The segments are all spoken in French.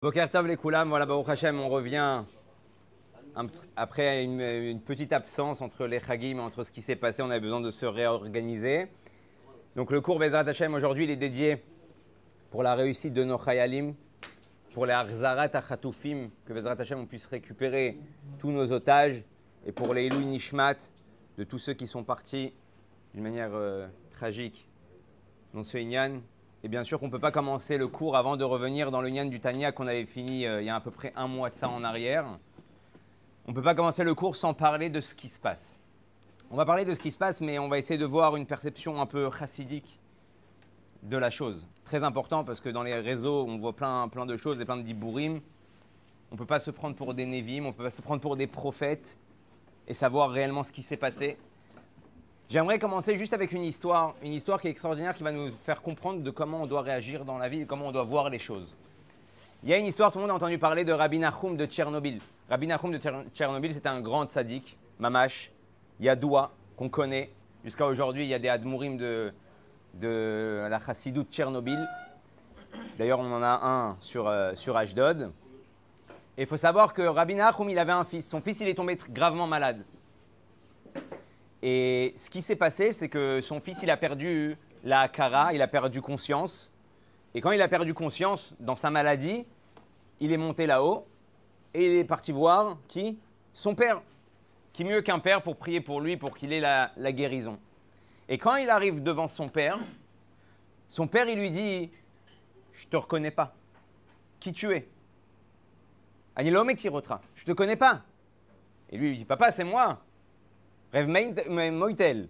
Boker Tov les Koulam, voilà, Baruch Hashem, on revient après une petite absence entre les Chagim, entre ce qui s'est passé, on avait besoin de se réorganiser. Donc le cours Bezrat Hashem aujourd'hui, il est dédié pour la réussite de nos Chayalim, pour les Achzarat Achatoufim, que Bezrat Hashem on puisse récupérer tous nos otages, et pour les Ilou Nishmat, de tous ceux qui sont partis d'une manière tragique dans ce Inyan. Et bien sûr qu'on ne peut pas commencer le cours avant de revenir dans le Nyan du Tanya qu'on avait fini il y a à peu près un mois de ça en arrière. On ne peut pas commencer le cours sans parler de ce qui se passe. On va parler de ce qui se passe, mais on va essayer de voir une perception un peu chassidique de la chose. Très important parce que dans les réseaux, on voit plein de choses et plein de dibourim. On ne peut pas se prendre pour des Névim, on ne peut pas se prendre pour des prophètes et savoir réellement ce qui s'est passé. J'aimerais commencer juste avec une histoire qui est extraordinaire, qui va nous faire comprendre de comment on doit réagir dans la vie et comment on doit voir les choses. Il y a une histoire, tout le monde a entendu parler de Rabbi Nachum de Tchernobyl. Rabbi Nachum de Tchernobyl, c'était un grand tzaddik, mamash, Yadoua, qu'on connaît. Jusqu'à aujourd'hui, il y a des admourim de la chassidut de Tchernobyl. D'ailleurs, on en a un sur Ashdod. Et il faut savoir que Rabbi Nachum, il avait un fils. Son fils, il est tombé gravement malade. Et ce qui s'est passé, c'est que son fils, il a perdu la hakara, il a perdu conscience. Et quand il a perdu conscience dans sa maladie, il est monté là-haut et il est parti voir qui? Son père. Qui mieux qu'un père pour prier pour lui, pour qu'il ait la guérison. Et quand il arrive devant son père, il lui dit « Je ne te reconnais pas. Qui tu es ?»« Anilome Kirotra. Je ne te connais pas. » Et lui, il dit « Papa, c'est moi. » Rêve Moïtel.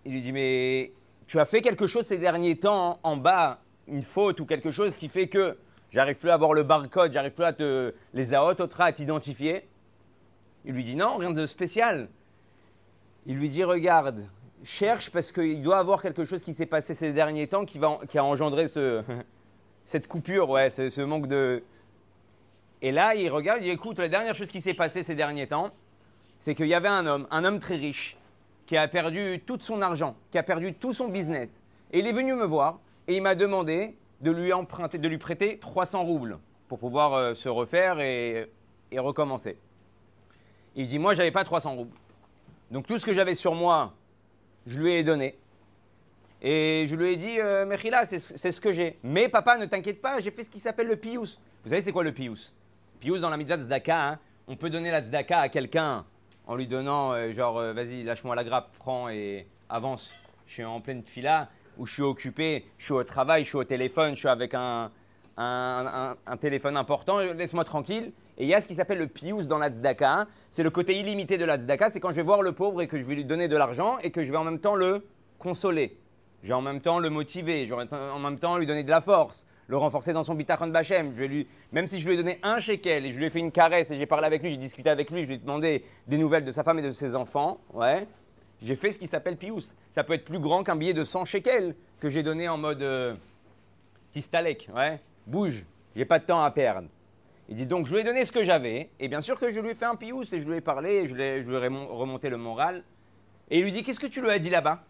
Il lui dit, mais tu as fait quelque chose ces derniers temps en bas, une faute ou quelque chose qui fait que j'arrive plus à avoir le barcode, j'arrive plus à les aototra à t'identifier. Il lui dit, non, rien de spécial. Il lui dit, regarde, cherche parce qu'il doit avoir quelque chose qui s'est passé ces derniers temps qui a engendré cette coupure, ouais, ce manque de... Et là, il regarde, il dit, écoute, la dernière chose qui s'est passée ces derniers temps, c'est qu'il y avait un homme très riche, qui a perdu tout son argent, qui a perdu tout son business. Et il est venu me voir et il m'a demandé de lui prêter 300 roubles pour pouvoir se refaire et recommencer. Il dit, moi, je n'avais pas 300 roubles. Donc tout ce que j'avais sur moi, je lui ai donné. Et je lui ai dit, Mechila, c'est ce que j'ai. Mais papa, ne t'inquiète pas, j'ai fait ce qui s'appelle le piyous. Vous savez, c'est quoi le piyous? Piyous dans la mitzvah tzedaka, hein, on peut donner la tzedaka à quelqu'un en lui donnant, vas-y, lâche-moi la grappe, prends et avance. Je suis en pleine fila, ou je suis occupé, je suis au travail, je suis au téléphone, je suis avec un téléphone important, laisse-moi tranquille. Et il y a ce qui s'appelle le piyous dans la tzedaka. C'est le côté illimité de la tzedaka, c'est quand je vais voir le pauvre et que je vais lui donner de l'argent et que je vais en même temps le consoler. Je vais en même temps le motiver, je vais en même temps lui donner de la force, le renforcer dans son bitachon bachem. Même si je lui ai donné un shekel et je lui ai fait une caresse et j'ai parlé avec lui, j'ai discuté avec lui, je lui ai demandé des nouvelles de sa femme et de ses enfants, ouais, j'ai fait ce qui s'appelle piyous. Ça peut être plus grand qu'un billet de 100 shekels que j'ai donné en mode tistalek, ouais, bouge, j'ai pas de temps à perdre. Il dit donc je lui ai donné ce que j'avais et bien sûr que je lui ai fait un piyous et je lui ai parlé et je lui ai remonté le moral. Et il lui dit qu'est-ce que tu lui as dit là-bas?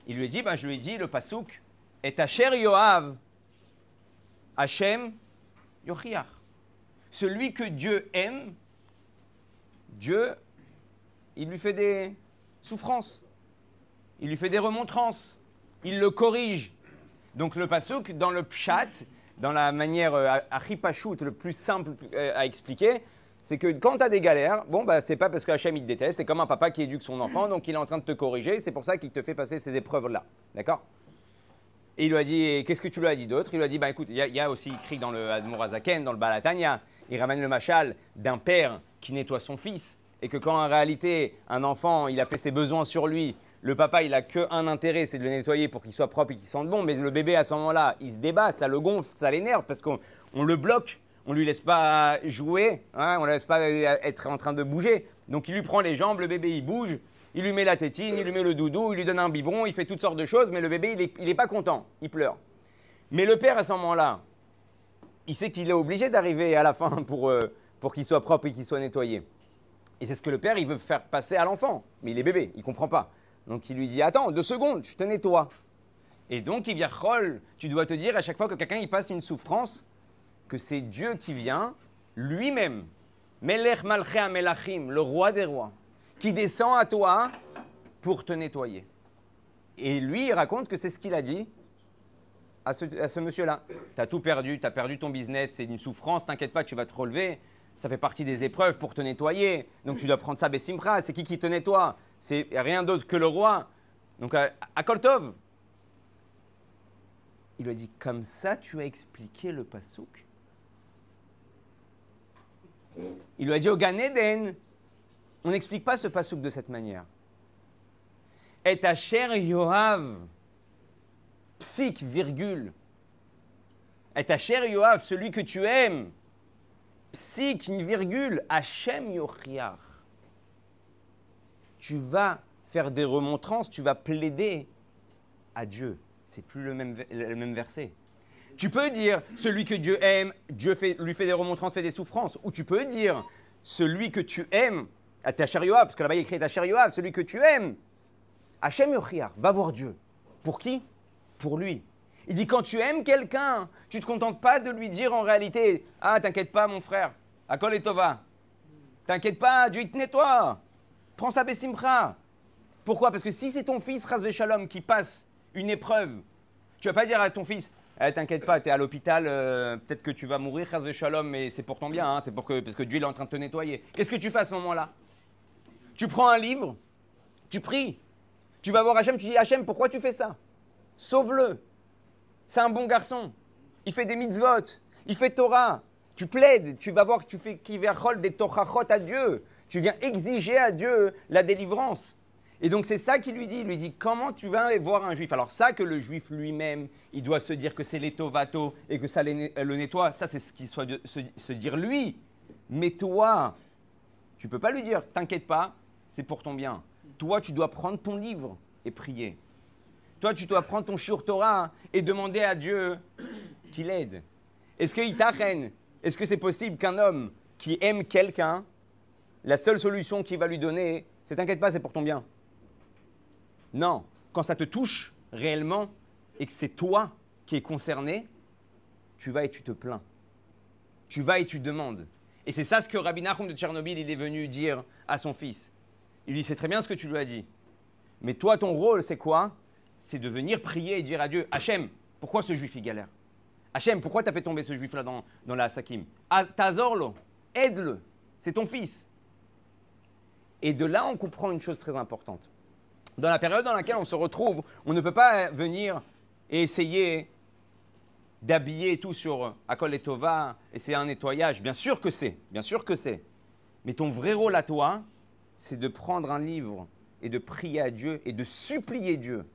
Il lui dit, je lui ai dit le pasouk, et Asher Yoav, Hashem Yochiach. Celui que Dieu aime, Dieu, il lui fait des souffrances, il lui fait des remontrances, il le corrige. Donc le pasouk, dans le pshat, dans la manière achipashut, le plus simple à expliquer, c'est que quand tu as des galères, c'est pas parce que Hachem il te déteste, c'est comme un papa qui éduque son enfant, donc il est en train de te corriger, c'est pour ça qu'il te fait passer ces épreuves-là. D'accord? Et il lui a dit, qu'est-ce que tu lui as dit d'autre? Il lui a dit, écoute, il y a aussi écrit dans le Admor Hazaken, dans le Balatanya, il ramène le machal d'un père qui nettoie son fils, et que quand en réalité, un enfant, il a fait ses besoins sur lui, le papa, il a qu'un intérêt, c'est de le nettoyer pour qu'il soit propre et qu'il sente bon, mais le bébé, à ce moment-là, il se débat, ça le gonfle, ça l'énerve, parce qu'on le bloque. On ne lui laisse pas jouer, hein, on ne le laisse pas être en train de bouger. Donc il lui prend les jambes, le bébé il bouge, il lui met la tétine, il lui met le doudou, il lui donne un biberon, il fait toutes sortes de choses, mais le bébé il est pas content, il pleure. Mais le père à ce moment-là, il sait qu'il est obligé d'arriver à la fin pour qu'il soit propre et qu'il soit nettoyé. Et c'est ce que le père il veut faire passer à l'enfant, mais il est bébé, il ne comprend pas. Donc il lui dit attends 2 secondes, je te nettoie. Et donc il vient tu dois te dire à chaque fois que quelqu'un il passe une souffrance, que c'est Dieu qui vient, lui-même, Melech Malchei HaMelachim, le roi des rois, qui descend à toi pour te nettoyer. Et lui, il raconte que c'est ce qu'il a dit à ce monsieur-là. Tu as tout perdu, tu as perdu ton business, c'est une souffrance, t'inquiète pas, tu vas te relever. Ça fait partie des épreuves pour te nettoyer. Donc tu dois prendre ça Bessimcha. C'est qui te nettoie? C'est rien d'autre que le roi. Donc à Koltov. Il lui a dit, comme ça tu as expliqué le pasouk. Il lui a dit au Gan Eden, on n'explique pas ce pasouk de cette manière. Et ta chère Yoav, psik, virgule. Et ta chère Yoav, celui que tu aimes, psik, une virgule, Hachem Yochiach. Tu vas faire des remontrances, tu vas plaider à Dieu. C'est plus le même verset. Tu peux dire, celui que Dieu aime, Dieu lui fait des remontrances, fait des souffrances. Ou tu peux dire, celui que tu aimes, à ta chère Yoav, parce que là-bas il écrit ta chère Yoav, celui que tu aimes, Hachem Yochiach, va voir Dieu. Pour qui? Pour lui. Il dit, quand tu aimes quelqu'un, tu ne te contentes pas de lui dire en réalité, ah, t'inquiète pas mon frère, Akol et Tova. T'inquiète pas, Dieu il te nettoie. Prends ça Bessimcha. Pourquoi? Parce que si c'est ton fils, Ras Shalom, qui passe une épreuve, tu vas pas dire à ton fils, t'inquiète pas, tu es à l'hôpital, peut-être que tu vas mourir, Ras Shalom, mais c'est pour ton bien, hein, parce que Dieu il est en train de te nettoyer. Qu'est-ce que tu fais à ce moment-là? Tu prends un livre, tu pries, tu vas voir Hachem, tu dis, Hachem, pourquoi tu fais ça? Sauve-le. C'est un bon garçon. Il fait des mitzvot, il fait Torah. Tu plaides, tu vas voir que tu fais kiverchol des torachot à Dieu. Tu viens exiger à Dieu la délivrance. Et donc c'est ça qu'il lui dit. Il lui dit, comment tu vas voir un juif? Alors ça que le juif lui-même, il doit se dire que c'est l'étovato et que ça le nettoie. Ça c'est ce qu'il doit se dire lui. Mais toi, tu ne peux pas lui dire, t'inquiète pas, c'est pour ton bien. Toi, tu dois prendre ton livre et prier. Toi, tu dois prendre ton shiur Torah et demander à Dieu qu'il aide. Est-ce qu'il t'arrête? Est-ce que c'est possible qu'un homme qui aime quelqu'un, la seule solution qu'il va lui donner, c'est t'inquiète pas, c'est pour ton bien? Non. Quand ça te touche réellement et que c'est toi qui es concerné, tu vas et tu te plains. Tu vas et tu demandes. Et c'est ça ce que Rabbi Nachum de Tchernobyl, il est venu dire à son fils. Il lui dit, c'est très bien ce que tu lui as dit. Mais toi, ton rôle, c'est quoi? C'est de venir prier et dire à Dieu, Hachem, pourquoi ce juif il galère? Hachem, pourquoi tu as fait tomber ce juif-là dans la Hasakim? Tazorlo, aide-le, c'est ton fils. Et de là, on comprend une chose très importante. Dans la période dans laquelle on se retrouve, on ne peut pas venir et essayer d'habiller tout sur Akol et Tova, et c'est un nettoyage. Bien sûr que c'est. Mais ton vrai rôle à toi, c'est de prendre un livre et de prier à Dieu et de supplier Dieu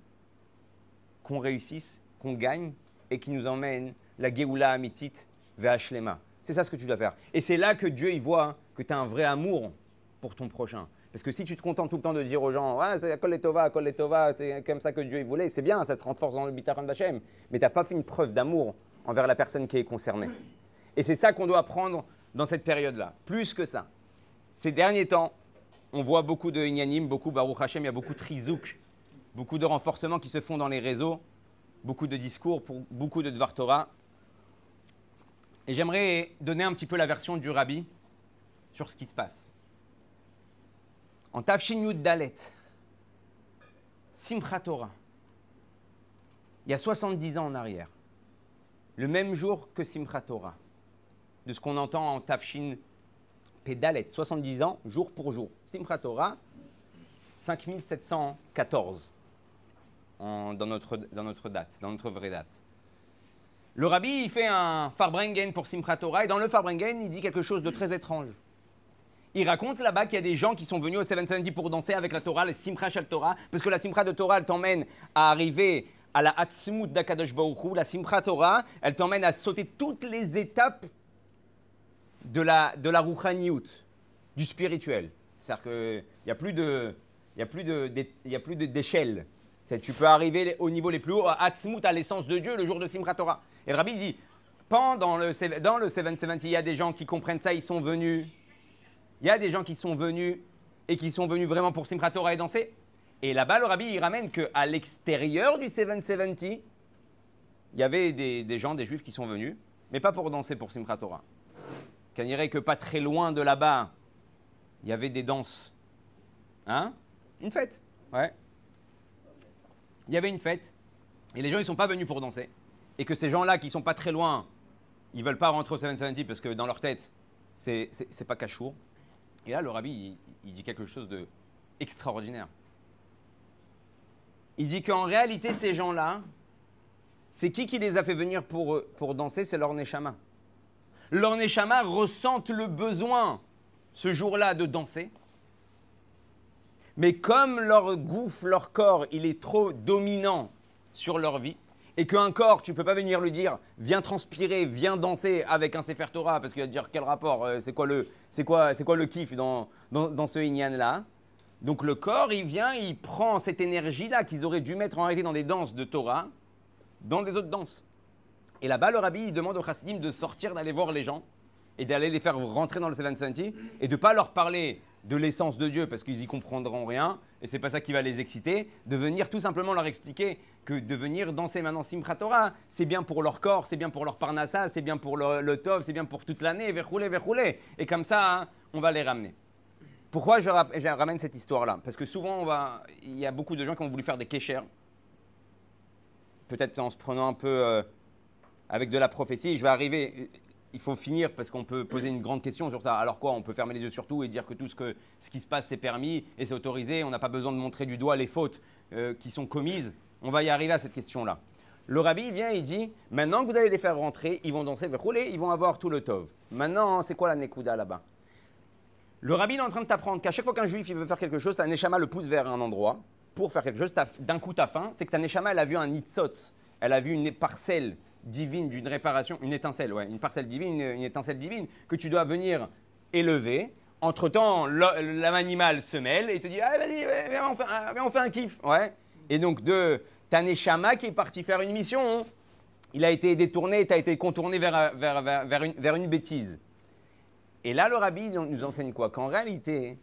qu'on réussisse, qu'on gagne et qui nous emmène la Géoula Amitit vers Shlema. C'est ça ce que tu dois faire. Et c'est là que Dieu il voit que tu as un vrai amour pour ton prochain. Parce que si tu te contentes tout le temps de dire aux gens ah, c'est Akol et Tova, c'est comme ça que Dieu il voulait, c'est bien, ça te renforce dans le Bitaron d'Hachem, mais tu n'as pas fait une preuve d'amour envers la personne qui est concernée. Et c'est ça qu'on doit apprendre dans cette période-là. Plus que ça. Ces derniers temps, on voit beaucoup de Inyanim, beaucoup Baruch Hashem, il y a beaucoup de Trizouk, beaucoup de renforcements qui se font dans les réseaux, beaucoup de discours, pour beaucoup de Dvar Torah. Et j'aimerais donner un petit peu la version du Rabbi sur ce qui se passe. En Tafshin Yud Dalet, Simchat Torah, il y a 70 ans en arrière, le même jour que Simchat Torah, de ce qu'on entend en Tafshin Pedalet, 70 ans, jour pour jour. Simchat Torah, 5714 dans notre date, dans notre vraie date. Le Rabbi, il fait un Farbrengen pour Simchat Torah, et dans le Farbrengen, il dit quelque chose de très étrange. Il raconte là-bas qu'il y a des gens qui sont venus au 770 pour danser avec la Torah, la Simcha Shel Torah, parce que la Simcha de Torah, elle t'emmène à arriver à la Hatzmut d'Akadosh Baruch Hu. La Simcha Torah, elle t'emmène à sauter toutes les étapes de la Rouchaniout, du spirituel. C'est-à-dire qu'il n'y a plus d'échelle. Tu peux arriver au niveau les plus hauts, à Hatzmut, à l'essence de Dieu, le jour de Simcha Torah. Et le Rabbi dit, dans le 770, il y a des gens qui comprennent ça, ils sont venus. Il y a des gens qui sont venus et qui sont venus vraiment pour Simchat Torah et danser. Et là-bas, le Rabbi, il ramène qu'à l'extérieur du 770, il y avait des gens, des juifs qui sont venus mais pas pour danser pour Simchat Torah. Qu'on dirait que pas très loin de là-bas, il y avait des danses. Hein? Une fête, ouais. Il y avait une fête, et les gens, ils ne sont pas venus pour danser. Et que ces gens-là qui ne sont pas très loin, ils ne veulent pas rentrer au 770 parce que dans leur tête, c'est pas cachour. Et là, le rabbi, il dit quelque chose d'extraordinaire. Il dit qu'en réalité, ces gens-là, c'est qui les a fait venir pour danser? C'est leur neshama. Leur neshama ressentent le besoin, ce jour-là, de danser. Mais comme leur gouffre, leur corps, il est trop dominant sur leur vie, et qu'un corps, tu ne peux pas venir lui dire « viens transpirer, viens danser avec un Sefer Torah », parce qu'il va te dire « quel rapport, c'est quoi le kiff dans ce inyan-là » Donc le corps, il vient, il prend cette énergie-là qu'ils auraient dû mettre en réalité dans des danses de Torah, dans des autres danses. Et là-bas, le rabbi, il demande aux chassidim de sortir, d'aller voir les gens, et d'aller les faire rentrer dans le 770, et de ne pas leur parler de l'essence de Dieu, parce qu'ils n'y comprendront rien, et ce n'est pas ça qui va les exciter, de venir tout simplement leur expliquer que de venir danser maintenant Simchat Torah, c'est bien pour leur corps, c'est bien pour leur parnassa, c'est bien pour le tov, c'est bien pour toute l'année, verroulé. Et comme ça, hein, on va les ramener. Pourquoi je ramène cette histoire-là? Parce que souvent, il y a beaucoup de gens qui ont voulu faire des kéchers, peut-être en se prenant un peu avec de la prophétie. Je vais arriver... Il faut finir parce qu'on peut poser une grande question sur ça. Alors quoi? On peut fermer les yeux sur tout et dire que tout ce qui se passe, c'est permis et c'est autorisé. On n'a pas besoin de montrer du doigt les fautes qui sont commises. On va y arriver à cette question-là. Le rabbi il vient et il dit, maintenant que vous allez les faire rentrer, ils vont danser, rouler, ils vont avoir tout le tov. Maintenant, c'est quoi la nekuda là-bas? Le rabbi est en train de t'apprendre qu'à chaque fois qu'un juif il veut faire quelque chose, ta neshama le pousse vers un endroit pour faire quelque chose. D'un coup, tu as faim. C'est que ta neshama, elle a vu un nitzot. Elle a vu une parcelle divine d'une réparation, une étincelle, ouais, une parcelle divine, une étincelle divine que tu dois venir élever. Entre-temps, l'âme animale se mêle et te dit, ah, vas-y, viens, on fait un kiff. Ouais. Et donc, de ta neshama qui est parti faire une mission, il a été détourné, tu as été contourné vers une bêtise. Et là, le rabbi nous enseigne quoi? Qu'en réalité,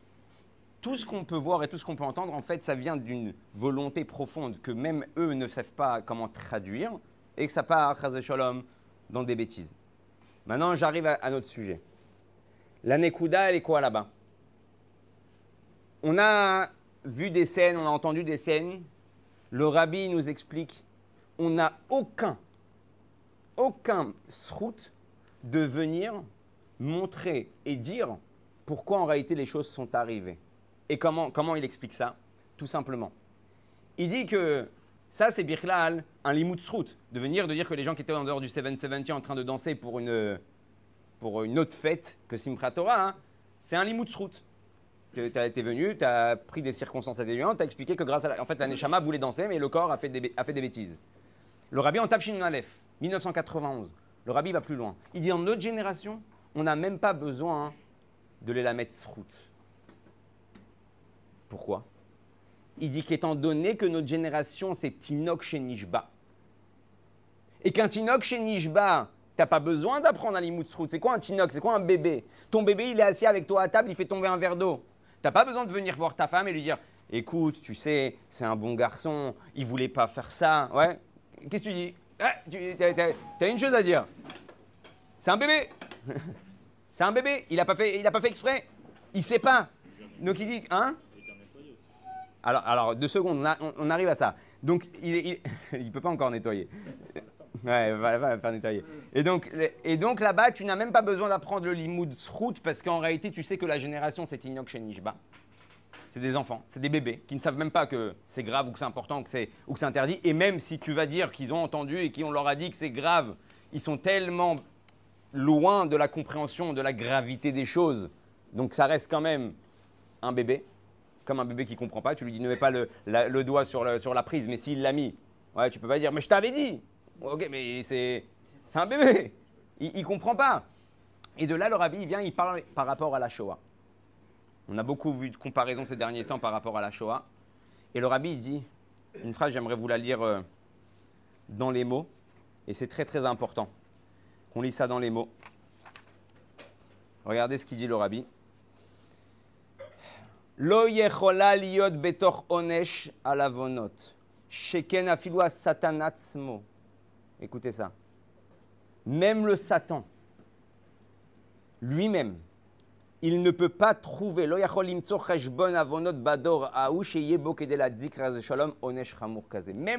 tout ce qu'on peut voir et tout ce qu'on peut entendre, en fait, ça vient d'une volonté profonde que même eux ne savent pas comment traduire, et que ça part, chas v'sholom, dans des bêtises. Maintenant, j'arrive à notre sujet. La nekuda, elle est quoi là-bas? On a vu des scènes, on a entendu des scènes. Le rabbi nous explique, on n'a aucun srout de venir montrer et dire pourquoi en réalité les choses sont arrivées. Et comment il explique ça? Tout simplement. Il dit que ça, c'est Birklal, un limut srout, de dire que les gens qui étaient en dehors du 770 en train de danser pour une autre fête que Simchat Torah, hein, c'est un limut srout. Tu as été venu, tu as pris des circonstances atténuantes, tu as expliqué que grâce à en fait, la neshama voulait danser, mais le corps a fait des bêtises. Le rabbi en Tafshin Aleph, 1991, le rabbi va plus loin. Il dit en notre génération, on n'a même pas besoin de les la mettre srout. Pourquoi? Il dit qu'étant donné que notre génération, c'est Tinok chez Nishba, et qu'un Tinok chez Nishba, tu n'as pas besoin d'apprendre un limut srout. C'est quoi un Tinok? C'est quoi un bébé? Ton bébé, il est assis avec toi à table, il fait tomber un verre d'eau. Tu n'as pas besoin de venir voir ta femme et lui dire « Écoute, tu sais, c'est un bon garçon, il ne voulait pas faire ça. » Ouais. Qu'est-ce que tu dis? Tu as une chose à dire. C'est un bébé. C'est un bébé. Il n'a pas fait exprès. Il ne sait pas. Donc il dit « Hein ?» Alors, 2 secondes, on arrive à ça. Donc, il ne peut pas encore nettoyer. Ouais, va faire nettoyer. Et donc là-bas, tu n'as même pas besoin d'apprendre le limud srout parce qu'en réalité, tu sais que la génération, c'est Tinok chez Nishba. C'est des enfants, c'est des bébés qui ne savent même pas que c'est grave ou que c'est important ou que c'est interdit. Et même si tu vas dire qu'ils ont entendu et qu'on leur a dit que c'est grave, ils sont tellement loin de la compréhension de la gravité des choses. Donc, ça reste quand même un bébé. Comme un bébé qui ne comprend pas, tu lui dis ne mets pas le doigt sur la prise, mais s'il l'a mis, ouais, tu ne peux pas dire mais je t'avais dit. Ok, mais c'est un bébé, il ne comprend pas. Et de là, le rabbi il vient, il parle par rapport à la Shoah. On a beaucoup vu de comparaisons ces derniers temps par rapport à la Shoah. Et le rabbi il dit une phrase, j'aimerais vous la lire dans les mots, et c'est très très important qu'on lit ça dans les mots. Regardez ce qu'il dit le rabbi. Lo yechola liot betor onesh alavonot, sheken afilu satan atzmo. Écoutez ça. Même le Satan, lui-même, il ne peut pas trouver. Même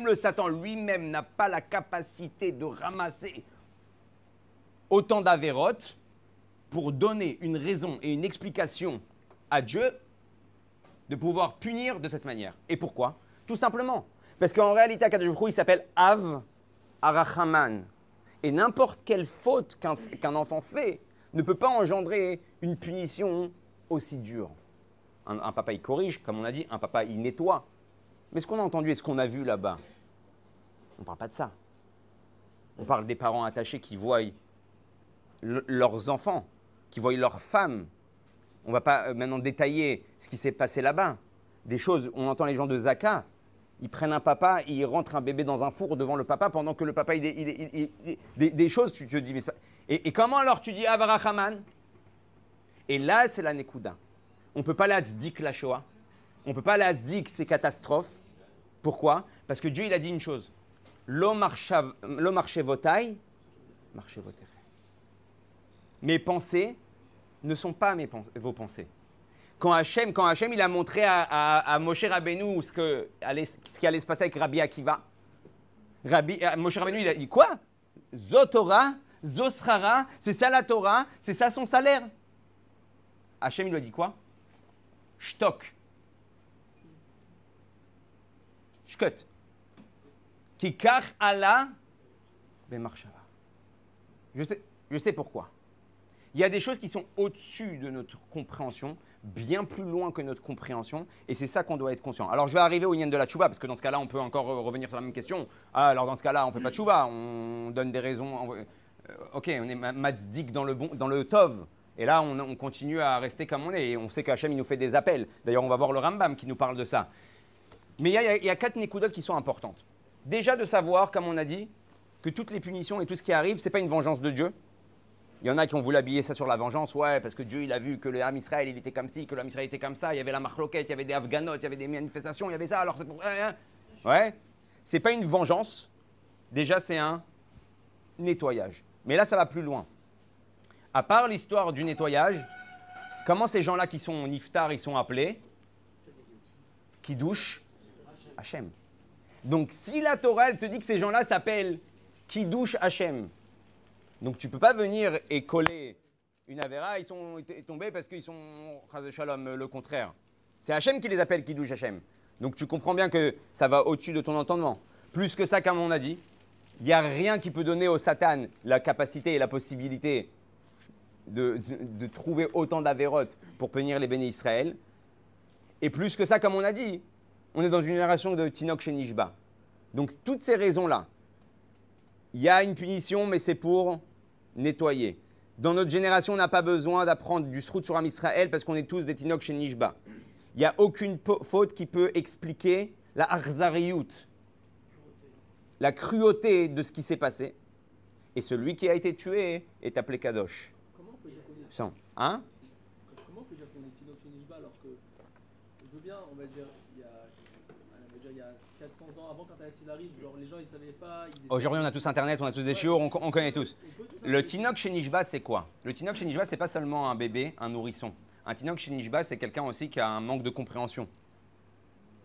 le Satan lui-même n'a pas la capacité de ramasser autant d'avérotes pour donner une raison et une explication à Dieu de pouvoir punir de cette manière. Et pourquoi? Tout simplement. Parce qu'en réalité, Akadosh Baruch Hu, il s'appelle Av Arachaman. Et n'importe quelle faute qu'un enfant fait ne peut pas engendrer une punition aussi dure. Un papa, il corrige, comme on a dit, un papa, il nettoie. Mais ce qu'on a entendu et ce qu'on a vu là-bas, on ne parle pas de ça. On parle des parents attachés qui voient leurs enfants, qui voient leurs femmes. On ne va pas maintenant détailler ce qui s'est passé là-bas. Des choses, on entend les gens de Zaka, ils prennent un papa, ils rentrent un bébé dans un four devant le papa pendant que le papa, des choses, tu te dis, mais ça, et comment alors tu dis Avarachaman? Et là, c'est la Nekuda. On ne peut pas la tzdik la Shoah. On ne peut pas la tzdik ces catastrophes. Pourquoi? Parce que Dieu, il a dit une chose. Lo marché votai, marché votere. Mes pensées ne sont pas vos pensées. Quand Hachem, il a montré à Moshe Rabbeinu ce qui allait se passer avec Rabbi Akiva, Moshe Rabbeinu, il a dit quoi? Zotora, Zosrara, c'est ça la Torah, c'est ça son salaire. Hachem, il lui a dit quoi? Shtok. Shkot. Kikar Allah bemarshava. Je sais pourquoi. Il y a des choses qui sont au-dessus de notre compréhension, bien plus loin que notre compréhension, et c'est ça qu'on doit être conscient. Alors je vais arriver au Yen de la Tchouva, parce que dans ce cas-là, on peut encore revenir sur la même question. Ah, alors dans ce cas-là, on ne fait pas de Tchouva, on donne des raisons. Ok, on est matzdik dans le Tov, et là, on continue à rester comme on est, et on sait qu'Hachem, il nous fait des appels. D'ailleurs, on va voir le Rambam qui nous parle de ça. Mais il y a 4 Nekudot qui sont importantes. Déjà de savoir, comme on a dit, que toutes les punitions et tout ce qui arrive, ce n'est pas une vengeance de Dieu. Il y en a qui ont voulu habiller ça sur la vengeance, ouais, parce que Dieu, il a vu que le Ham Israël, il était comme ci, que le Ham Israël était comme ça, il y avait la marloquette, il y avait des afghanotes, il y avait des manifestations, il y avait ça, alors c'est pour... Ouais, c'est pas une vengeance, déjà c'est un nettoyage. Mais là, ça va plus loin. À part l'histoire du nettoyage, comment ces gens-là qui sont niftar, ils sont appelés? Kiddush Hashem. Donc si la Torah, elle te dit que ces gens-là s'appellent Kiddush Hashem, donc tu ne peux pas venir et coller une Avera, ils sont tombés parce qu'ils sont, Chaz Shalom, le contraire. C'est Hachem qui les appelle Kiddush Hachem. Donc tu comprends bien que ça va au-dessus de ton entendement. Plus que ça, comme on a dit, il n'y a rien qui peut donner au Satan la capacité et la possibilité de trouver autant d'Avérotes pour punir les bénis Israël. Et plus que ça, comme on a dit, on est dans une génération de Tinok chez Nishba. Donc toutes ces raisons-là, il y a une punition, mais c'est pour nettoyer. Dans notre génération, on n'a pas besoin d'apprendre du Srout sur Am Israël parce qu'on est tous des Tinok chez Nishba. Il n'y a aucune faute qui peut expliquer la Arzariout, la cruauté de ce qui s'est passé. Et celui qui a été tué est appelé Kadosh. Comment on peut dire qu'on est Sans. Hein? Comment on peut dire qu'on est Tinok chez Nishba alors que, je veux bien, on va dire, il y a 400 ans avant, quand il arrive, genre, les gens ils savaient pas. Aujourd'hui, on a tous Internet, on a tous des chiots, on connaît tous. Le Tinok chez Nishba, c'est quoi? Le Tinok chez Nishba, c'est pas seulement un bébé, un nourrisson. Un Tinok chez Nishba, c'est quelqu'un aussi qui a un manque de compréhension.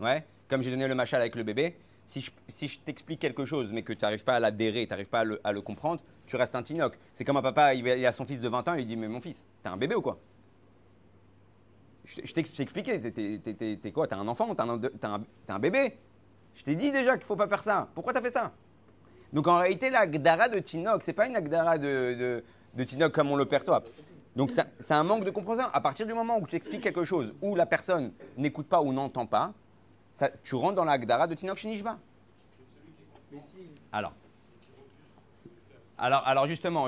Ouais, comme j'ai donné le machal avec le bébé, si je t'explique quelque chose, mais que tu n'arrives pas à l'adhérer, tu n'arrives pas à le comprendre, tu restes un Tinok. C'est comme un papa, il a son fils de 20 ans, il dit, mais mon fils, t'es un bébé ou quoi? Je t'ai expliqué, t'es quoi? T'es un enfant, t'es un bébé. Je t'ai dit déjà qu'il ne faut pas faire ça. Pourquoi tu as fait ça? Donc en réalité, la Gdara de Tinok, ce n'est pas une Gdara de Tinok comme on le perçoit. Donc c'est un manque de compréhension. À partir du moment où tu expliques quelque chose, où la personne n'écoute pas ou n'entend pas, tu rentres dans la Gdara de Tinok Shinishba. Alors justement,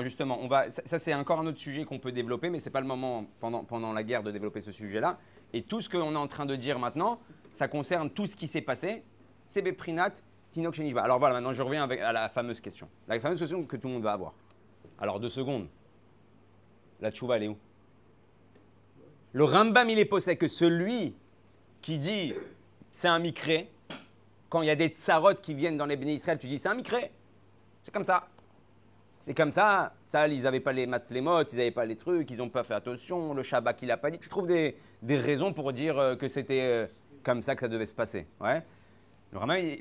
ça c'est encore un autre sujet qu'on peut développer, mais ce n'est pas le moment pendant la guerre de développer ce sujet-là. Et tout ce qu'on est en train de dire maintenant, ça concerne tout ce qui s'est passé. C'est Beprinat, Tinok Shenishba. Alors voilà, maintenant je reviens à la fameuse question. La fameuse question que tout le monde va avoir. Alors 2 secondes. La tchouva, elle est où? Le Rambam, il est posé que celui qui dit c'est un mikré, quand il y a des tsarot qui viennent dans les bénis Israël, tu dis c'est un mikré. C'est comme ça. C'est comme ça. Ça, ils n'avaient pas les matzlemot, ils n'avaient pas les trucs, ils n'ont pas fait attention. Le Shabbat, il n'a pas dit. Tu trouves des raisons pour dire que c'était comme ça que ça devait se passer. Ouais. Le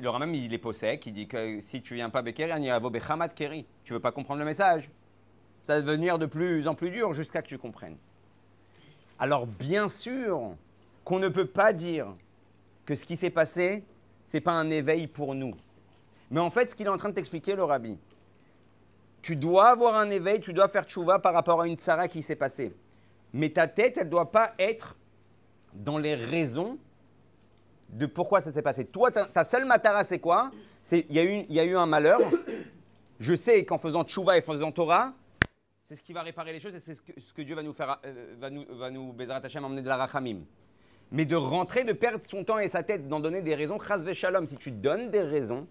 Rambam, il est possèque. Il dit que si tu viens pas Bekeri, il y a Bechamat Keri. Tu veux pas comprendre le message. Ça va devenir de plus en plus dur jusqu'à que tu comprennes. Alors, bien sûr qu'on ne peut pas dire que ce qui s'est passé, ce n'est pas un éveil pour nous. Mais en fait, ce qu'il est en train de t'expliquer, le Rabbi, tu dois avoir un éveil, tu dois faire tchouva par rapport à une tzara qui s'est passée. Mais ta tête, elle ne doit pas être dans les raisons de pourquoi ça s'est passé. Toi, ta seule matara, c'est quoi? Il y a eu un malheur. Je sais qu'en faisant tchouva et faisant Torah, c'est ce qui va réparer les choses et c'est ce que Dieu va nous faire, va nous Bezrat Hashem, emmener de la rachamim. Mais de rentrer, de perdre son temps et sa tête, d'en donner des raisons, chas v'shalom. Si tu donnes des raisons,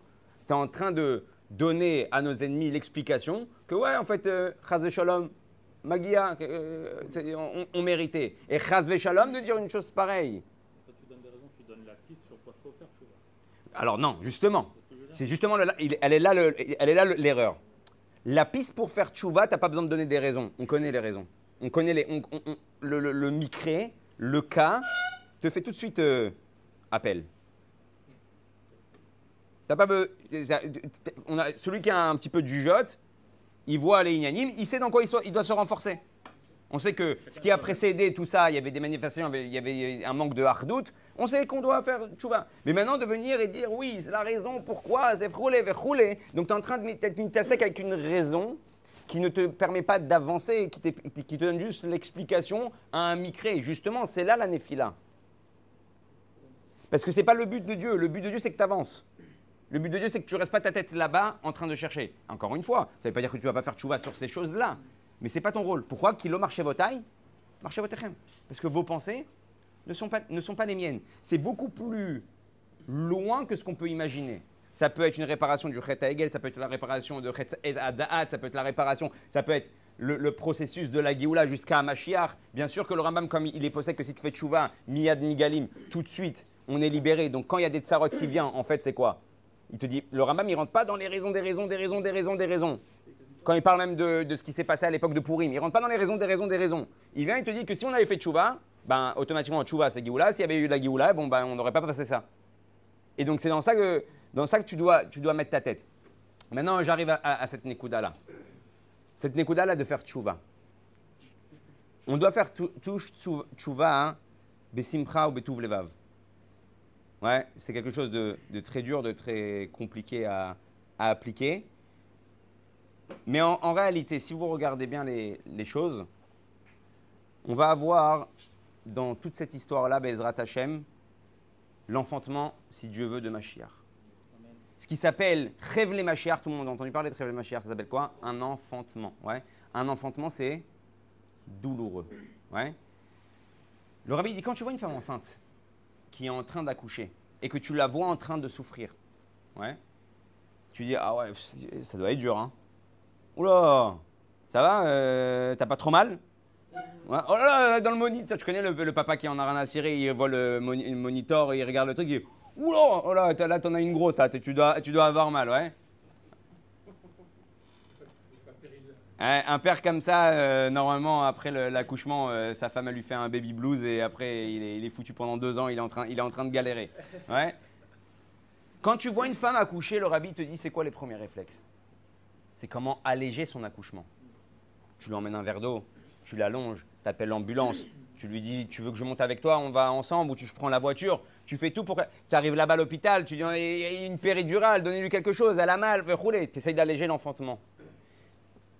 tu es en train de donner à nos ennemis l'explication que ouais, en fait, chas v'shalom, Magia, on méritait. Et chas v'shalom de dire une chose pareille. Quand tu donnes des raisons, tu donnes la piste sur quoi faut faire, tu vois. Alors non, justement. C'est justement, elle est là l'erreur. La piste pour faire tchouva, tu n'as pas besoin de donner des raisons. On connaît les raisons. On connaît le micré, le cas, te fait tout de suite appel. T'as pas celui qui a un petit peu de jugeote, il voit les ignanim, il sait dans quoi il doit se renforcer. On sait que ce qui a précédé tout ça, il y avait des manifestations, il y avait un manque de hardout. On sait qu'on doit faire tchouva. Mais maintenant, de venir et dire oui, c'est la raison pourquoi, c'est roulé vers roulé. Donc, tu es en train de mettre une tassec avec une raison qui ne te permet pas d'avancer, qui te donne juste l'explication à un micré. Justement, c'est là la néphila. Parce que ce n'est pas le but de Dieu. Le but de Dieu, c'est que tu avances. Le but de Dieu, c'est que tu ne restes pas ta tête là-bas en train de chercher. Encore une fois, ça ne veut pas dire que tu ne vas pas faire tchouva sur ces choses-là. Mais ce n'est pas ton rôle. Pourquoi? Kilo marchez vos tailles, marchez vos techem. Parce que vos pensées ne sont pas les miennes. C'est beaucoup plus loin que ce qu'on peut imaginer. Ça peut être une réparation du Chet HaEgel, ça peut être la réparation de Chet HaDa'at, ça peut être la réparation, ça peut être le processus de la Géoula jusqu'à Mashiach. Bien sûr que le Rambam, comme il est possède que si tu fais tchouva, miyad migalim, tout de suite, on est libéré. Donc quand il y a des tsarot qui viennent, en fait, c'est quoi? Il te dit, le Rambam, il ne rentre pas dans les raisons, des raisons. Quand il parle même de ce qui s'est passé à l'époque de Purim, il ne rentre pas dans les raisons, des raisons. Il vient et te dit que si on avait fait tchouva, ben, automatiquement, tchouva, c'est Géoula. S'il y avait eu la Géoula, bon, ben, on n'aurait pas passé ça. Et donc, c'est dans ça que tu dois mettre ta tête. Maintenant, j'arrive à cette Nekuda-là. Cette Nekuda-là de faire tchouva. On doit faire tchouva, hein, besimcha ou betuv levav. Ouais, c'est quelque chose de très dur, de très compliqué à appliquer. Mais en réalité, si vous regardez bien les choses, on va avoir dans toute cette histoire-là, Bezrat Hashem, l'enfantement, si Dieu veut, de Mashiach. Ce qui s'appelle Chevle Mashiach, tout le monde a entendu parler de Chevle Mashiach, ça s'appelle quoi? Un enfantement. Ouais. Un enfantement, c'est douloureux. Ouais. Le rabbi dit, quand tu vois une femme enceinte qui est en train d'accoucher et que tu la vois en train de souffrir, ouais, tu dis, ah ouais, ça doit être dur, hein. Oula, ça va, t'as pas trop mal? Ouais. Oh là là, dans le moniteur, tu connais le papa qui en a rien à cirer, il voit le monitor, il regarde le truc, il dit, oula, oh là, t'en as une grosse, là, tu dois avoir mal, ouais. Un père comme ça, normalement, après l'accouchement, sa femme, elle lui fait un baby blues et après, il est foutu pendant 2 ans, il est en train de galérer. Ouais. Quand tu vois une femme accoucher, le rabbi te dit, c'est quoi les premiers réflexes? C'est comment alléger son accouchement. Tu lui emmènes un verre d'eau, tu l'allonges, tu appelles l'ambulance, tu lui dis, tu veux que je monte avec toi, on va ensemble, ou je prends la voiture, tu fais tout pour que… Tu arrives là-bas à l'hôpital, tu dis, il y a une péridurale, donnez-lui quelque chose, elle a mal, veut rouler. Tu essayes d'alléger l'enfantement.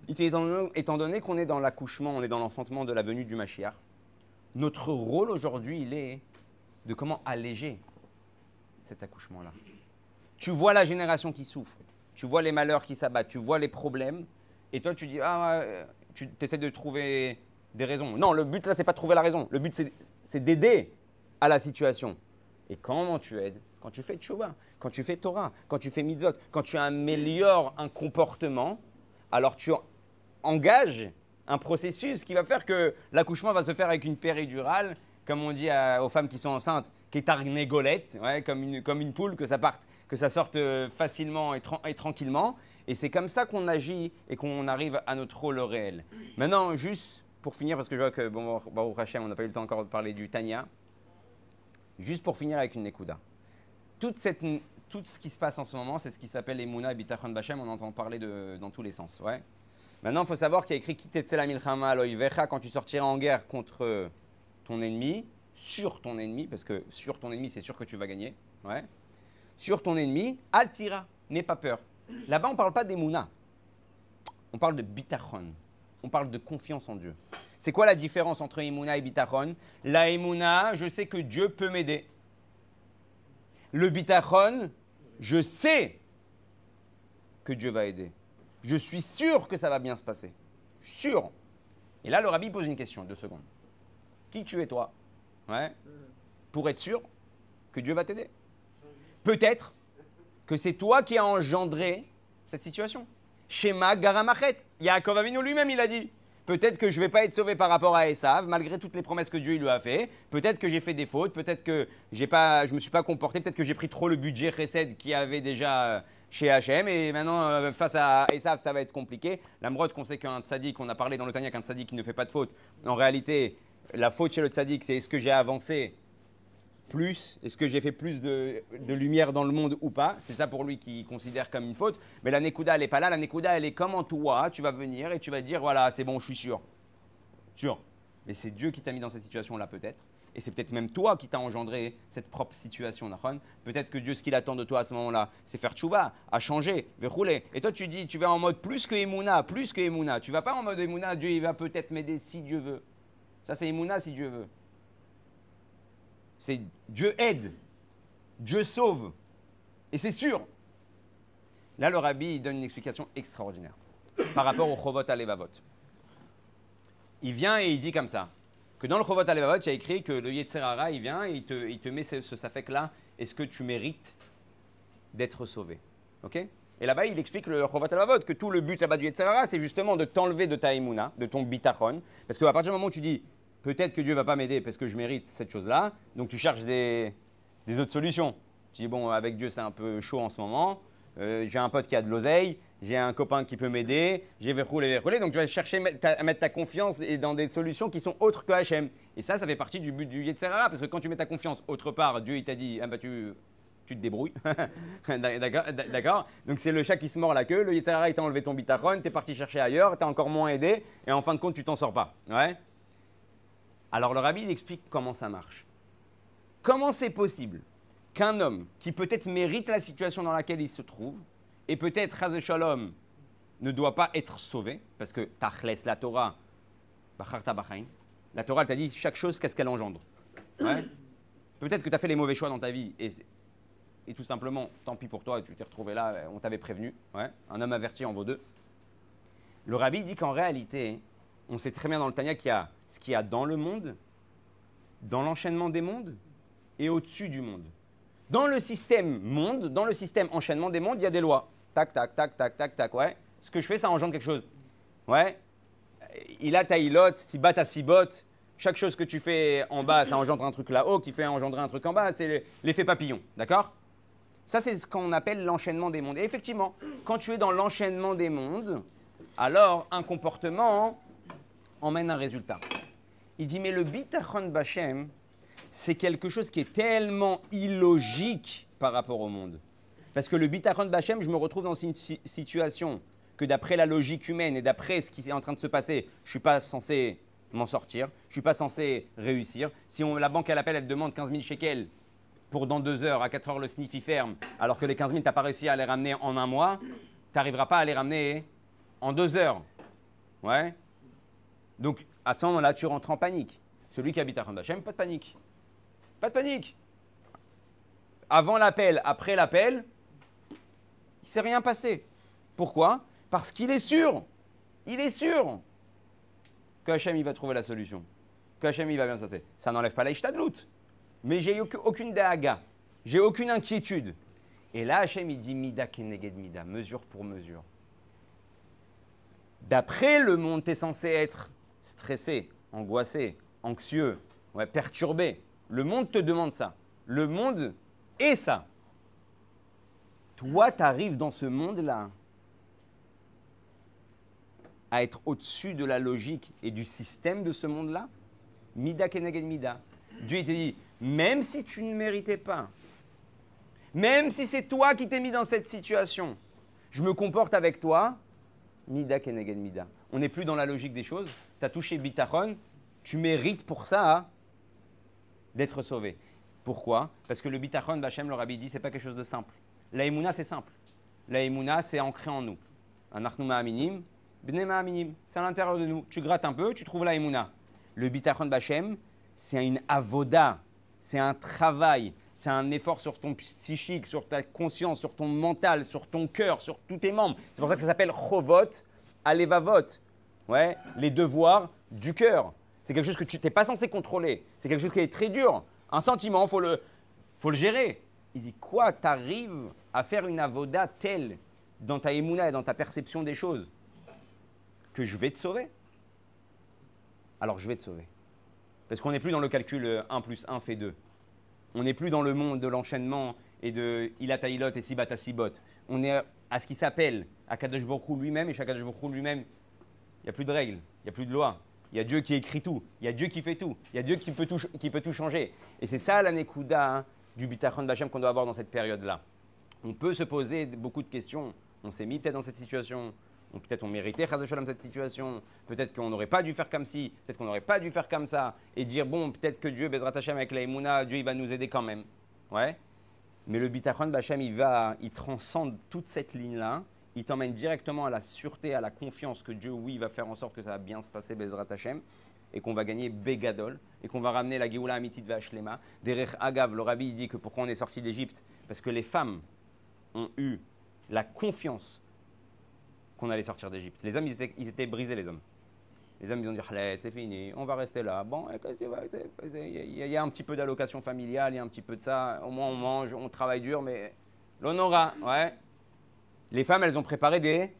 Étant donné qu'on est dans l'accouchement, on est dans l'enfantement de la venue du Mashiach, notre rôle aujourd'hui, il est de comment alléger cet accouchement-là. Tu vois la génération qui souffre. Tu vois les malheurs qui s'abattent, tu vois les problèmes, et toi tu dis, tu essaies de trouver des raisons. Non, le but là, c'est pas de trouver la raison. Le but, c'est d'aider à la situation. Et comment tu aides? Quand tu fais tchouva, quand tu fais Torah, quand tu fais mitzvot, quand tu améliores un comportement, alors tu engages un processus qui va faire que l'accouchement va se faire avec une péridurale, comme on dit aux femmes qui sont enceintes, qui est arnégolette, ouais, comme une poule, que ça sorte facilement et tranquillement. Et c'est comme ça qu'on agit et qu'on arrive à notre rôle réel. Maintenant, juste pour finir, parce que je vois que, bon, Baruch Hashem, on n'a pas eu le temps encore de parler du Tanya. Juste pour finir avec une Nekuda. Tout ce qui se passe en ce moment, c'est ce qui s'appelle Emouna et Bitachon Bachem. On entend parler dans tous les sens. Ouais. Maintenant, il faut savoir qu'il y a écrit Kitetsela milchama loivecha, quand tu sortiras en guerre contre ton ennemi, sur ton ennemi, parce que sur ton ennemi, c'est sûr que tu vas gagner. Ouais. Sur ton ennemi, altira, n'aie pas peur. Là-bas, on ne parle pas d'Emouna. On parle de Bitachon. On parle de confiance en Dieu. C'est quoi la différence entre Emouna et Bitachon? La Emouna, je sais que Dieu peut m'aider. Le Bitachon, je sais que Dieu va aider. Je suis sûr que ça va bien se passer. Sûr. Et là, le rabbi pose une question, 2 secondes. Qui tu es toi? Ouais. Pour être sûr que Dieu va t'aider. Peut-être que c'est toi qui as engendré cette situation. Shema Garamachet. Yaakov Avinu lui-même, il a dit. Peut-être que je ne vais pas être sauvé par rapport à Esav, malgré toutes les promesses que Dieu lui a fait. Peut-être que j'ai fait des fautes, peut-être que je ne me suis pas comporté, peut-être que j'ai pris trop le budget Chesed qu'il y avait déjà chez Hachem. Et maintenant, face à Esav, ça va être compliqué. La mrod qu'on sait qu'un tzaddik, on a parlé dans le Tanya qu'un tzaddik qui ne fait pas de faute. En réalité, la faute chez le tzaddik, c'est est-ce que j'ai avancé plus, est-ce que j'ai fait plus de lumière dans le monde ou pas? C'est ça pour lui qu'il considère comme une faute. Mais la Nekuda, elle n'est pas là. La Nekuda, elle est comme en toi. Tu vas venir et tu vas dire, voilà, c'est bon, je suis sûr. Sûr. Mais c'est Dieu qui t'a mis dans cette situation-là peut-être. Et c'est peut-être même toi qui t'as engendré cette propre situation, Nahon. Peut-être que Dieu, ce qu'il attend de toi à ce moment-là, c'est faire tchouva, à changer, rouler. Et toi, tu dis, tu vas en mode plus que Emouna, plus que Emouna. Tu vas pas en mode Emouna, Dieu, il va peut-être m'aider si Dieu veut. Ça, c'est Emouna si Dieu veut. C'est Dieu aide, Dieu sauve. Et c'est sûr. Là, le rabbi il donne une explication extraordinaire par rapport au Chovot Alevavot. Il vient et il dit comme ça, que dans le Chovot Alevavot, il y a écrit que le Yetzer Hara, il vient et il te met ce safek-là. Est-ce que tu mérites d'être sauvé? Ok? Et là-bas, il explique le Chovot Alevavot, que tout le but là-bas du Yetzer Hara, c'est justement de t'enlever de ta Emouna, de ton bitachon. Parce qu'à partir du moment où tu dis, peut-être que Dieu ne va pas m'aider parce que je mérite cette chose-là. Donc, tu cherches des autres solutions. Tu dis, bon, avec Dieu, c'est un peu chaud en ce moment. J'ai un pote qui a de l'oseille. J'ai un copain qui peut m'aider. J'ai verroulé. Donc, tu vas chercher à mettre ta confiance dans des solutions qui sont autres que Hachem. Et ça fait partie du but du Yetzer Hara. Parce que quand tu mets ta confiance autre part, Dieu, il t'a dit, ah bah, tu te débrouilles. D'accord. Donc, c'est le chat qui se mord la queue. Le Yetzer Hara, il t'a enlevé ton bitachon. Tu es parti chercher ailleurs. Tu as encore moins aidé. Et en fin de compte, tu t'en sors pas. Ouais. Alors le rabbi il explique comment ça marche. Comment c'est possible qu'un homme qui peut-être mérite la situation dans laquelle il se trouve et peut-être Chaz Shalom ne doit pas être sauvé parce que Tachles, la Torah, la Torah elle t'a dit chaque chose qu'est-ce qu'elle engendre. Ouais. Peut-être que tu as fait les mauvais choix dans ta vie et tout simplement tant pis pour toi, tu t'es retrouvé là, on t'avait prévenu. Ouais. Un homme averti en vaut 2. Le rabbi dit qu'en réalité, on sait très bien dans le Tanya qu'il y a ce qu'il y a dans le monde, dans l'enchaînement des mondes et au-dessus du monde. Dans le système monde, dans le système enchaînement des mondes, il y a des lois. Tac, tac, tac, tac, tac, tac, ouais. Ce que je fais, ça engendre quelque chose. Ouais. Il a ta ilote, Sibat ta sibot. Chaque chose que tu fais en bas, ça engendre un truc là-haut, qui fait engendrer un truc en bas. C'est l'effet papillon, d'accord? Ça, c'est ce qu'on appelle l'enchaînement des mondes. Et effectivement, quand tu es dans l'enchaînement des mondes, alors un comportement emmène un résultat. Il dit, mais le bitachon b'Hashem, c'est quelque chose qui est tellement illogique par rapport au monde. Parce que le bitachon b'Hashem, je me retrouve dans une situation que d'après la logique humaine et d'après ce qui est en train de se passer, je ne suis pas censé m'en sortir, je ne suis pas censé réussir. Si la banque, elle appelle, elle demande 15 000 shekels pour dans 2 heures, à 4 heures, le sniff, il ferme, alors que les 15 000, tu n'as pas réussi à les ramener en un mois, tu n'arriveras pas à les ramener en 2 heures. Ouais. Donc, à ce moment-là, tu rentres en panique. Celui qui habite à Hachem, pas de panique. Pas de panique. Avant l'appel, après l'appel, il ne s'est rien passé. Pourquoi? Parce qu'il est sûr. Il est sûr que Hachem, il va trouver la solution. Que Hachem, il va bien se passer. Ça n'enlève pas l'Ishtadlout. Mais j'ai aucune dahaga. J'ai aucune inquiétude. Et là, Hachem, il dit mida keneged mida, mesure pour mesure. D'après le monde, tu es censé être stressé, angoissé, anxieux, ouais, perturbé. Le monde te demande ça. Le monde est ça. Toi, tu arrives dans ce monde-là à être au-dessus de la logique et du système de ce monde-là, mida keneged mida. Dieu il te dit, même si tu ne méritais pas, même si c'est toi qui t'es mis dans cette situation, je me comporte avec toi, mida keneged mida. On n'est plus dans la logique des choses. Tu as touché bitachon, tu mérites pour ça d'être sauvé. Pourquoi? Parce que le bitachon, Bachem, le Rabbi dit, c'est pas quelque chose de simple. La émouna, c'est simple. La émouna, c'est ancré en nous. Anachnu ma'aminim, bnei ma'aminim. C'est à l'intérieur de nous. Tu grattes un peu, tu trouves la émouna. Le bitachon Bachem, c'est une avoda, c'est un travail, c'est un effort sur ton psychique, sur ta conscience, sur ton mental, sur ton cœur, sur tous tes membres. C'est pour ça que ça s'appelle chovot, alevavot. Ouais, les devoirs du cœur. C'est quelque chose que tu n'es pas censé contrôler. C'est quelque chose qui est très dur. Un sentiment, il faut le gérer. Il dit quoi? Tu arrives à faire une avoda telle dans ta émouna et dans ta perception des choses que je vais te sauver? Alors je vais te sauver. Parce qu'on n'est plus dans le calcul 1 plus 1 fait 2. On n'est plus dans le monde de l'enchaînement et de ilata ilot et sibata sibot. On est à ce qui s'appelle Akadosh Baruch Hu lui-même, et chaque Akadosh Baruch Hu lui-même, il n'y a plus de règles, il n'y a plus de loi. Il y a Dieu qui écrit tout, il y a Dieu qui fait tout, il y a Dieu qui peut tout changer. Et c'est ça la nekuda du bitachon b'Hashem qu'on doit avoir dans cette période-là. On peut se poser beaucoup de questions. On s'est mis peut-être dans cette situation. Peut-être on méritait Chas v'Shalom cette situation. Peut-être qu'on n'aurait pas dû faire comme ci. Peut-être qu'on n'aurait pas dû faire comme ça. Et dire, bon, peut-être que Dieu, Bezrat Hashem, avec la Emouna, Dieu, il va nous aider quand même. Ouais. Mais le bitachon b'Hashem, il transcende toute cette ligne-là. Il t'emmène directement à la sûreté, à la confiance que Dieu, oui, va faire en sorte que ça va bien se passer, Bezrat Hashem, et qu'on va gagner Begadol, et qu'on va ramener la Géoula Amitit V'Ashlema. Derech Agav, le Rabbi il dit que pourquoi on est sorti d'Égypte? Parce que les femmes ont eu la confiance qu'on allait sortir d'Égypte. Les hommes, ils étaient brisés, les hommes. Les hommes, ils ont dit, c'est fini, on va rester là. Bon, il y a un petit peu d'allocation familiale, il y a un petit peu de ça. Au moins, on mange, on travaille dur, mais l'honora, ouais. Les femmes, elles ont préparé des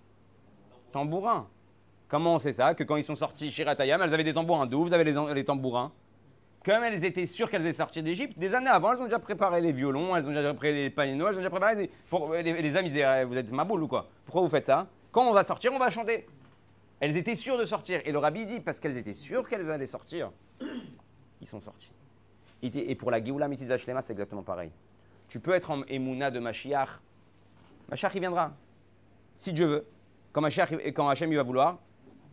tambourins. Comment on sait ça? Que quand ils sont sortis chez Ratayam, elles avaient des tambourins. D'où vous avez les tambourins? Comme elles étaient sûres qu'elles étaient sorties d'Égypte, des années avant, elles ont déjà préparé les violons, elles ont déjà préparé les panénos, elles ont déjà préparé les hommes, ils disaient, vous êtes ma boule ou quoi? Pourquoi vous faites ça? Quand on va sortir, on va chanter. Elles étaient sûres de sortir. Et le Rabbi dit, parce qu'elles étaient sûres qu'elles allaient sortir, ils sont sortis. Et pour la Géoula Mitzvah Shlema, c'est exactement pareil. Tu peux être en Emouna de Mashiach. Mashiach, il viendra. Si Dieu veut. Quand Hachem il va vouloir,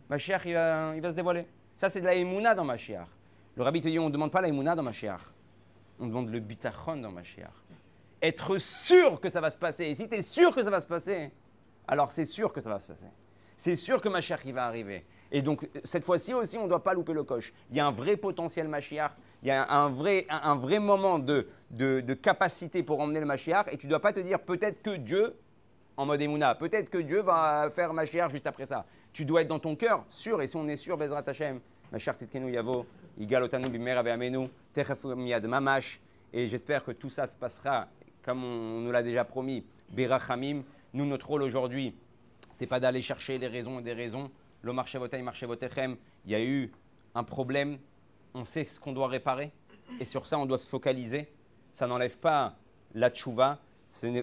Mashiach, il va se dévoiler. Ça, c'est de la Emouna dans Mashiach. Le Rabbi te dit, on ne demande pas la Emouna dans Mashiach. On demande le bitachon dans Mashiach. Être sûr que ça va se passer. Et si tu es sûr que ça va se passer, alors c'est sûr que ça va se passer. C'est sûr que Mashiach, il va arriver. Et donc, cette fois-ci aussi, on ne doit pas louper le coche. Il y a un vrai potentiel Mashiach. Il y a un vrai moment de capacité pour emmener le Mashiach. Et tu ne dois pas te dire, peut-être que Dieu, en mode Emouna, peut-être que Dieu va faire Mashiach juste après ça. Tu dois être dans ton cœur, sûr. Et si on est sûr, Bezrat Hashem, Mashiach Tzidkenu Yavo, Yigal Otanu Bimer Aveamenu, Techef Miyad Mamash. Et j'espère que tout ça se passera comme on nous l'a déjà promis, Berachamim. Nous, notre rôle aujourd'hui, c'est pas d'aller chercher les raisons et des raisons. L'Omar Shevotay, Mar Shevotechem, il y a eu un problème, on sait ce qu'on doit réparer, et sur ça, on doit se focaliser. Ça n'enlève pas la tchouva,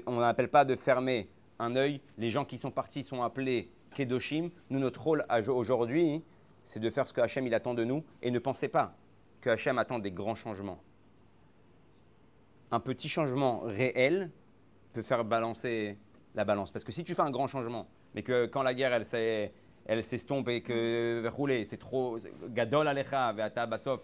on n'appelle pas de fermer un œil. Les gens qui sont partis sont appelés Kedoshim. Nous, notre rôle aujourd'hui, c'est de faire ce que Hachem il attend de nous, et ne pensez pas que Hachem attend des grands changements. Un petit changement réel peut faire balancer la balance. Parce que si tu fais un grand changement, mais que quand la guerre, elle s'estompe et que rouler, c'est trop gadol alecha, ve'ata basof,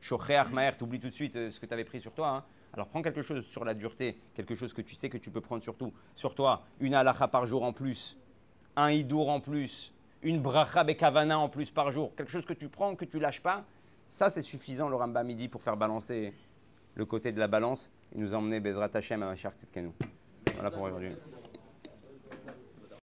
shocheach maher, t'oublies tout de suite ce que tu avais pris sur toi. Hein. Alors prends quelque chose sur la dureté, quelque chose que tu sais que tu peux prendre sur toi, une halacha par jour en plus, un hidour en plus, une bracha bekavana en plus par jour, quelque chose que tu prends, que tu lâches pas, ça c'est suffisant le Rambam midi pour faire balancer le côté de la balance et nous emmener Bezrat Hashem à Mashiach Tzidkenu. Voilà pour aujourd'hui.